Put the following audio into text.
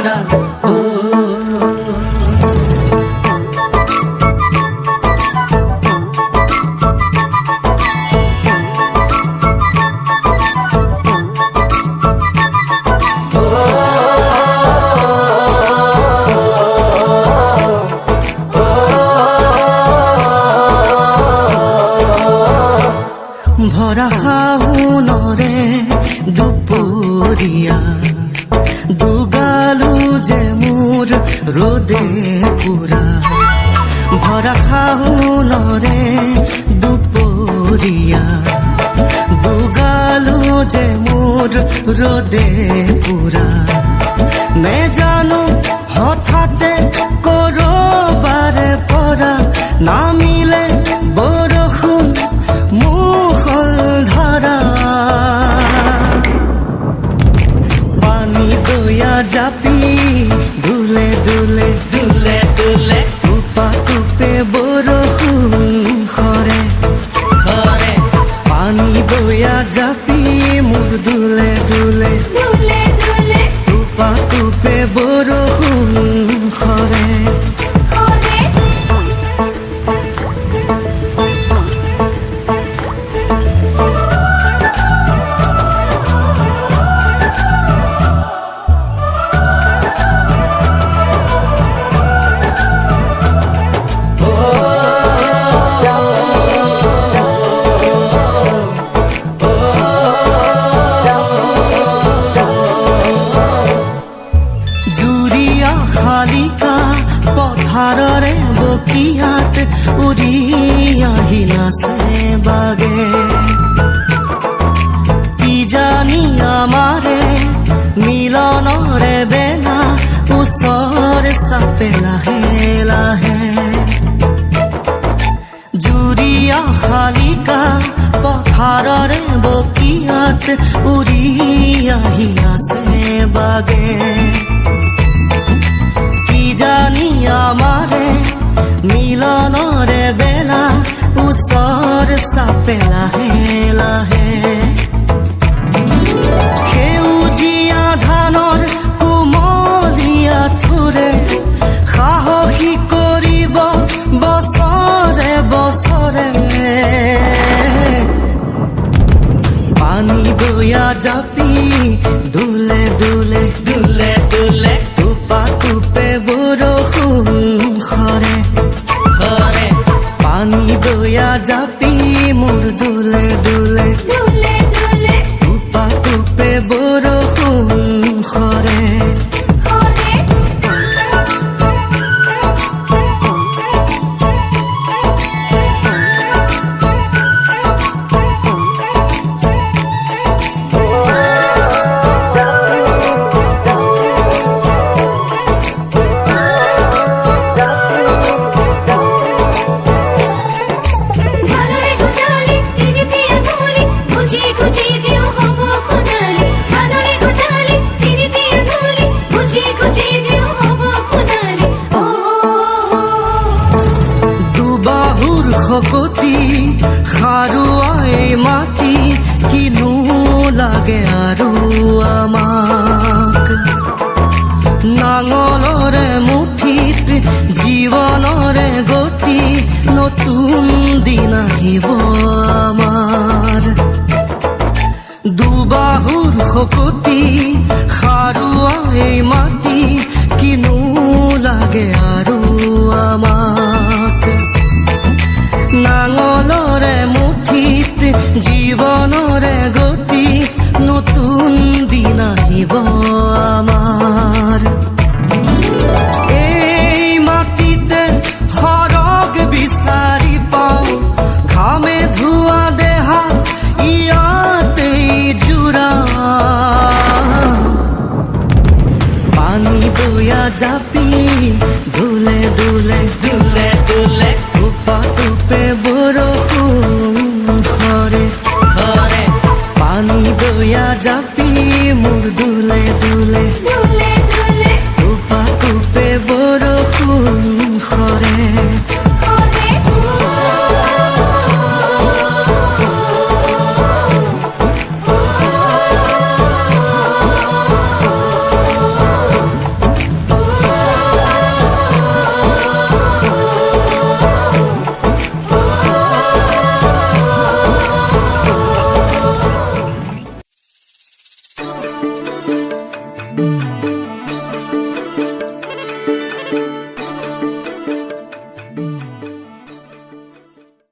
ভৰা ভৰা শাওনৰে দুপৰীয়া দুগালো যে মোৰ ৰ'দে পুৰা ভৰা শাওনৰে দুপৰীয়া দুগালো যে মোৰ ৰ'দে পুৰা নেজানো হঠাতে কৰবাৰে পৰা নামিলে বৰষুণ জাপি দুলে দুলে দুলে দুলে টুপা টুপে বৰষুণ সৰে সৰে পানী বয়া জাপি মোৰ দুলে দুলে দুলে দুলে টুপা টুপে বৰষুণ সৰে শালিকা পথাৰৰে বকিয়াত উৰি আহি নাচে বাগে কি জানি আমাৰে মিলনৰে বেলা ওচৰ চাপে লাহে লাহে জুৰিয়া শালিকা পথাৰৰে বকিয়াত উৰি আহি নাচে বাগে জানি আমাৰে মিলনৰে বেলা ওচৰ চাপে লাহে লাহে সেউজীয়া ধানৰ কোমলীয়া থোৰে সাহসী কৰিব বছৰে বছৰে পানী বয়া জাপি দুলে দুলে দুলে দুলে টুপা টুপে বৰষুণ সৰে সৰে পানী বয়া জাপি মোৰ দুলে দুলে দুলে দুলে টুপা টুপে বৰষুণ সৰে শকতি সাৰুৱাই মাটি কিনো লাগে আৰু আমাক নাঙলৰে মুঠিত জীৱনৰে গতি নতুন দিন আহিব আমাৰ দুবাহুৰ শকতি সাৰুৱাই মাটি কিনো লাগে আৰু আমাক নাঙলৰে মুঠিত জীৱনৰে গতি নতুন দিন আহিব আমাৰ এই মাটিতে সৰগ বিচাৰি পাওঁ ঘামে ধোৱা দেহা ইয়াতেই জোৰা পানী বয়া জাপি দুলে দুলে